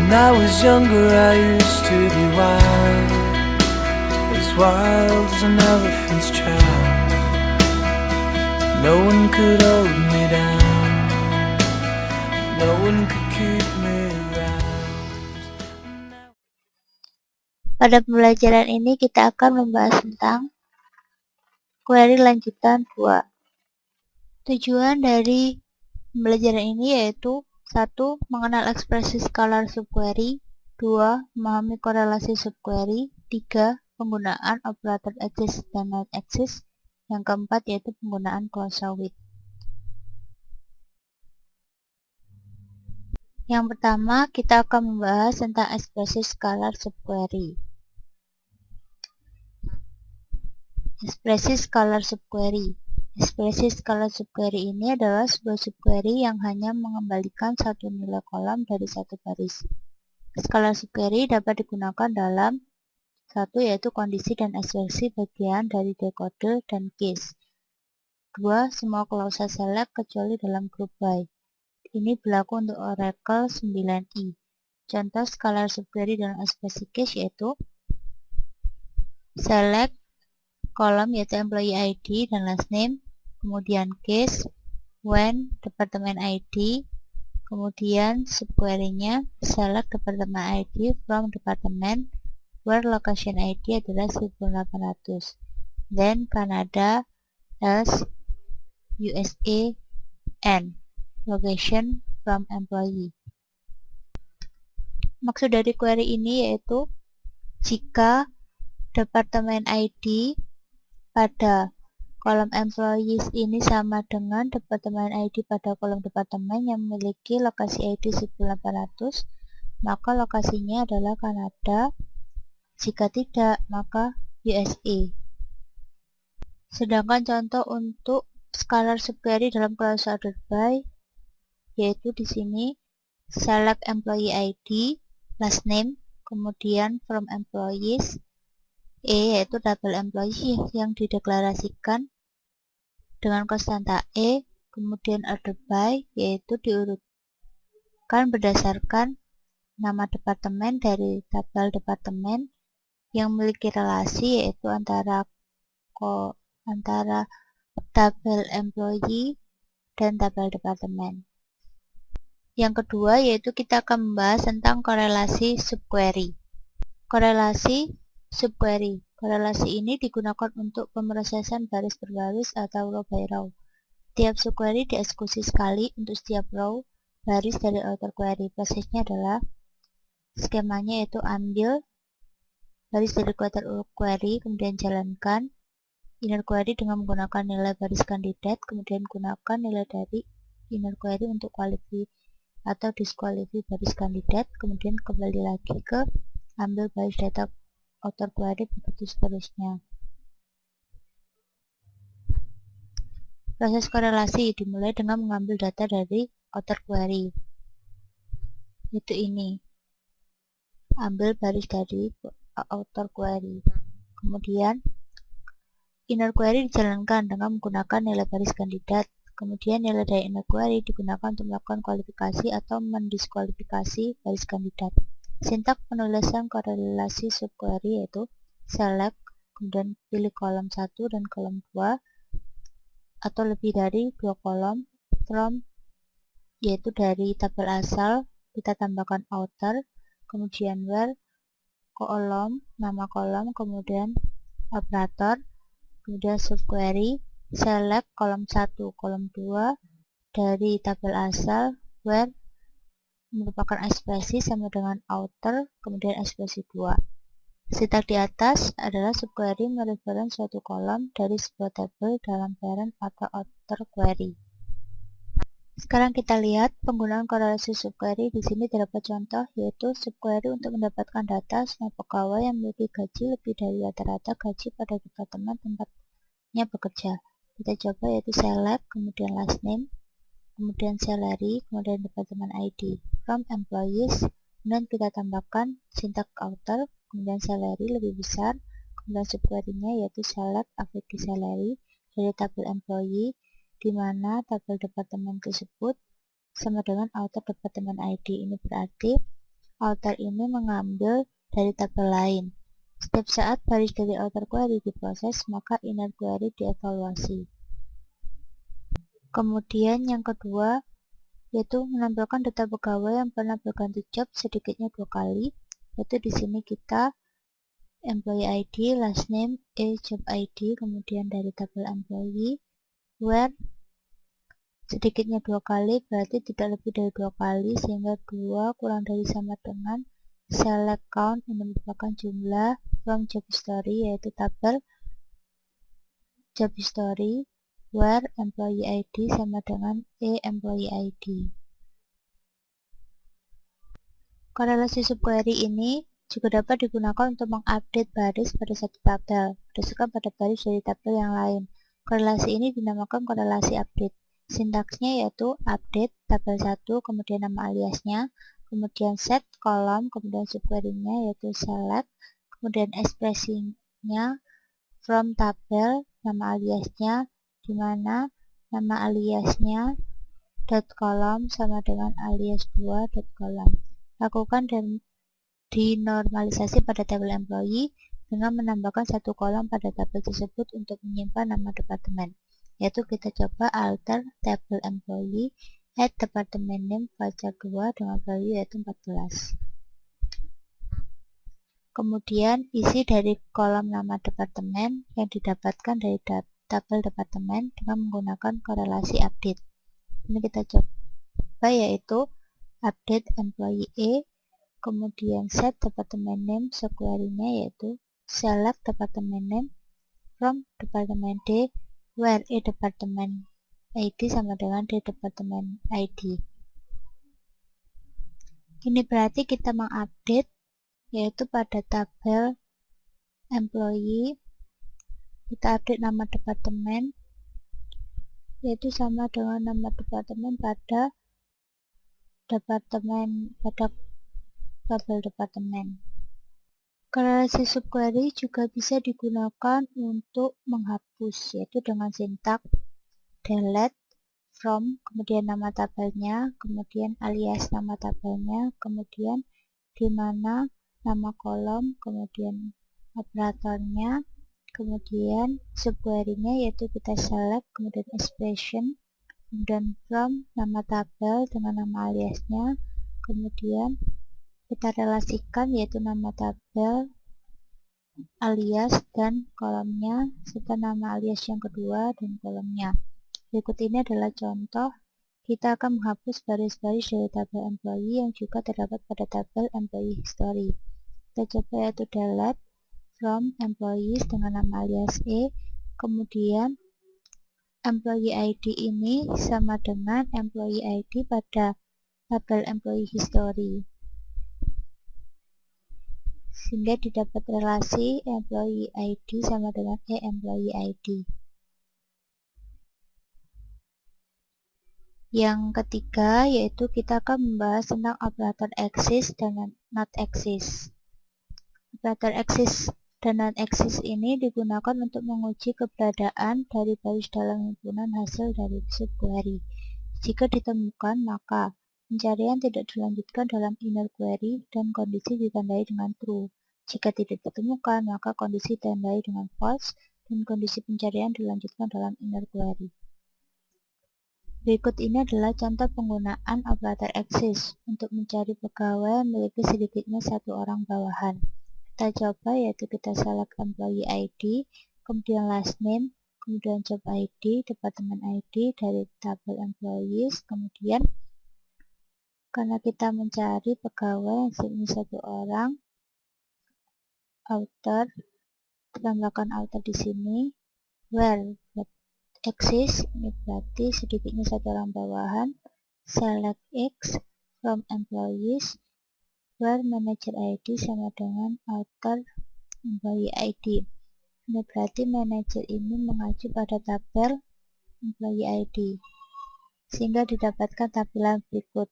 When I was younger I used to be wild as an elephant's child. No one could hold me down, no one could keep me around. Pada pembelajaran ini kita akan membahas tentang query lanjutan 2. Tujuan dari pembelajaran ini yaitu 1. Mengenal ekspresi skalar subquery, 2. Memahami korelasi subquery, 3. Penggunaan operator axis dan not axis, yang keempat yaitu penggunaan Clausewitz. Yang pertama, kita akan membahas tentang ekspresi skalar subquery. Ekspresi skalar subquery. Ekspresi skalar subquery ini adalah sebuah subquery yang hanya mengembalikan satu nilai kolom dari satu baris. Skalar subquery dapat digunakan dalam 1. Yaitu kondisi dan ekspresi bagian dari dekode dan case. 2. Semua klausa select kecuali dalam group by. Ini berlaku untuk Oracle 9i. Contoh skalar subquery dalam ekspresi case yaitu select kolom yaitu employee ID dan last name, kemudian case when department ID, kemudian subquery-nya select department ID from department where location ID adalah 1800, then Canada as USA and location from employee. Maksud dari query ini yaitu jika departemen ID pada kolom employees ini sama dengan departemen ID pada kolom departemen yang memiliki lokasi ID 1800, maka lokasinya adalah Kanada. Jika tidak, maka USA. Sedangkan contoh untuk scalar subquery dalam klausa order by yaitu di sini select employee ID, last name, kemudian from employees, yaitu double employee yang dideklarasikan dengan konstanta kemudian order by yaitu diurutkan berdasarkan nama departemen dari tabel departemen yang memiliki relasi yaitu antara tabel employee dan tabel departemen. Yang kedua yaitu kita akan membahas tentang korelasi subquery. Korelasi subquery. Korelasi ini digunakan untuk pemrosesan baris per baris atau row by row. Tiap subquery dieksekusi sekali untuk setiap row baris dari outer query. Prosesnya adalah skemanya yaitu ambil baris dari outer query, kemudian jalankan inner query dengan menggunakan nilai baris kandidat, kemudian gunakan nilai dari inner query untuk qualify atau disqualify baris kandidat, kemudian kembali lagi ke ambil baris data outer query, begitu seterusnya. Proses korelasi dimulai dengan mengambil data dari outer query, yaitu ini, ambil baris dari outer query, kemudian inner query dijalankan dengan menggunakan nilai baris kandidat, kemudian nilai dari inner query digunakan untuk melakukan kualifikasi atau mendiskualifikasi baris kandidat. Sintak penulisan korelasi subquery yaitu select, kemudian pilih kolom 1 dan kolom 2 atau lebih dari 2 kolom, from yaitu dari tabel asal kita tambahkan outer, kemudian where kolom, nama kolom, kemudian operator, kemudian subquery select kolom 1, kolom 2 dari tabel asal where merupakan ekspresi sama dengan outer, kemudian ekspresi 2. Sintak di atas adalah subquery mereference suatu kolom dari sebuah tabel dalam parent atau outer query. Sekarang kita lihat penggunaan korelasi subquery. Di sini terdapat contoh yaitu subquery untuk mendapatkan data semua pegawai yang memiliki gaji lebih dari rata-rata gaji pada departemen tempatnya bekerja. Kita coba yaitu select, kemudian last name, kemudian salary, kemudian departemen ID from employees, kemudian kita tambahkan sintak outer, kemudian salary lebih besar, kemudian subquery-nya yaitu select average salary dari tabel employee, di mana tabel departemen tersebut sama dengan outer departemen ID. Ini berarti outer ini mengambil dari tabel lain. Setiap saat baris dari outer query diproses, maka inner query dievaluasi. Kemudian yang kedua, yaitu menampilkan data pegawai yang pernah berganti job sedikitnya 2 kali, yaitu di sini kita employee ID, last name, job ID, kemudian dari tabel employee, where sedikitnya 2 kali berarti tidak lebih dari 2 kali, sehingga 2 kurang dari sama dengan select count, ini merupakan jumlah, from job history, yaitu tabel job history, where employee ID sama dengan employee ID. Korelasi subquery ini juga dapat digunakan untuk mengupdate baris pada satu tabel berdasarkan pada baris dari tabel yang lain. Korelasi ini dinamakan korelasi update. Sintaksnya yaitu update tabel 1, kemudian nama aliasnya, kemudian set kolom, kemudian subquery-nya yaitu select, kemudian ekspresinya from tabel, nama aliasnya, di mana nama aliasnya dot kolom sama dengan alias 2 dot kolom. Lakukan dan dinormalisasi pada tabel employee dengan menambahkan satu kolom pada tabel tersebut untuk menyimpan nama departemen, yaitu kita coba alter tabel employee add department name voucher 2 dengan value yaitu 14. Kemudian isi dari kolom nama departemen yang didapatkan dari tabel departemen dengan menggunakan korelasi update. Ini kita coba, yaitu update employee A, kemudian set department name, subquery-nya yaitu select department name from department D, where A department ID sama dengan D department ID. Ini berarti kita mengupdate, yaitu pada tabel employee kita update nama departemen, yaitu sama dengan nama departemen pada tabel departemen. Korelasi subquery juga bisa digunakan untuk menghapus, yaitu dengan sintaks delete from, kemudian nama tabelnya, kemudian alias nama tabelnya, kemudian di mana nama kolom, kemudian operatornya, kemudian subquery-nya yaitu kita select, kemudian expression, kemudian from nama tabel dengan nama aliasnya, kemudian kita relasikan yaitu nama tabel, alias, dan kolomnya, serta nama alias yang kedua dan kolomnya. Berikut ini adalah contoh. Kita akan menghapus baris-baris dari tabel employee yang juga terdapat pada tabel employee history. Kita coba yaitu delete from employees dengan nama alias E, kemudian employee ID ini sama dengan employee ID pada tabel employee history, sehingga didapat relasi employee ID sama dengan employee ID. Yang ketiga yaitu kita akan membahas tentang operator exist dan not exist. Operator exist dan not exist ini digunakan untuk menguji keberadaan dari baris dalam himpunan hasil dari subquery. Jika ditemukan, maka pencarian tidak dilanjutkan dalam inner query dan kondisi ditandai dengan true. Jika tidak ditemukan, maka kondisi ditandai dengan false dan kondisi pencarian dilanjutkan dalam inner query. Berikut ini adalah contoh penggunaan operator exist untuk mencari pegawai yang memiliki sedikitnya satu orang bawahan. Kita coba, yaitu kita select employee ID, kemudian last name, kemudian job ID, department ID dari tabel employees, kemudian karena kita mencari pegawai yang sedikitnya satu orang, outer, tambahkan outer di sini, where exist, ini berarti sedikitnya satu orang bawahan, select X from employees, where manager ID sama dengan outer employee ID. Ini berarti manager ini mengacu pada tabel employee ID, sehingga didapatkan tampilan berikut.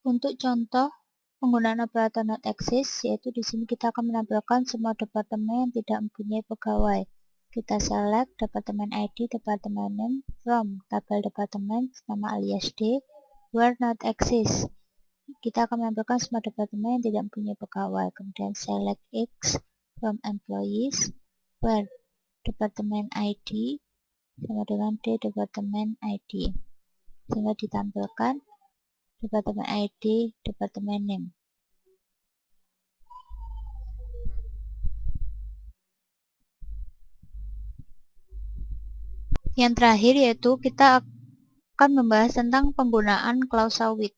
Untuk contoh penggunaan operator not exist, yaitu di sini kita akan menampilkan semua departemen yang tidak mempunyai pegawai. Kita select departemen ID, departemen name from tabel departemen nama alias D, where not exist. kita akan menampilkan semua departemen yang tidak mempunyai pegawai. Kemudian select X from employees where departemen ID sama dengan D departemen ID, sehingga ditampilkan departemen ID, departemen name. Yang terakhir yaitu kita akan membahas tentang penggunaan klausa with.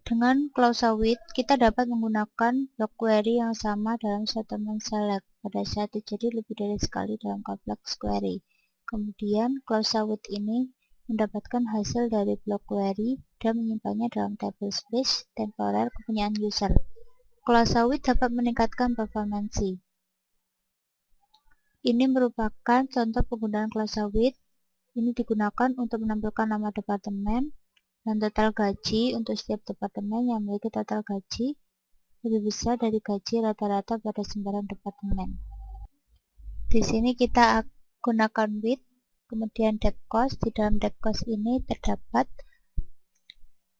Dengan klausa with, kita dapat menggunakan block query yang sama dalam statement select pada saat terjadi lebih dari sekali dalam complex query. Kemudian, klausa with ini mendapatkan hasil dari block query dan menyimpannya dalam table space temporer kepunyaan user. Klausa with dapat meningkatkan performansi. Ini merupakan contoh penggunaan klausa with. Ini digunakan untuk menampilkan nama departemen dan total gaji untuk setiap departemen yang memiliki total gaji lebih besar dari gaji rata-rata pada sembarang departemen. Di sini kita gunakan with, kemudian depth cost. Di dalam depth cost ini terdapat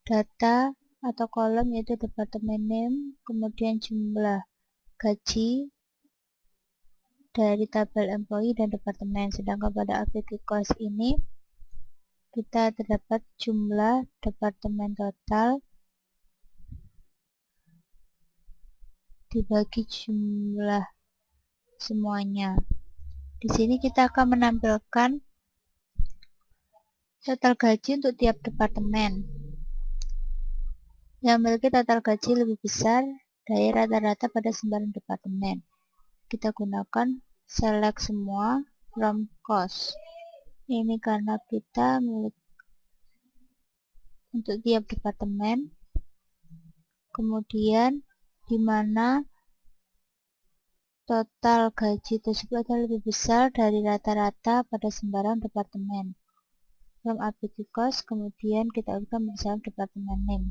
data atau kolom yaitu departemen name, kemudian jumlah gaji dari tabel employee dan departemen. Sedangkan pada application cost ini kita terdapat jumlah departemen total dibagi jumlah semuanya. Di sini kita akan menampilkan total gaji untuk tiap departemen yang memiliki total gaji lebih besar dari rata-rata pada sembarang departemen. Kita gunakan select semua from cost. Ini karena kita milik untuk tiap departemen, kemudian di mana total gaji tersebut adalah lebih besar dari rata-rata pada sembarang departemen. From application cost, kemudian kita ubahkan berdasarkan departemen name.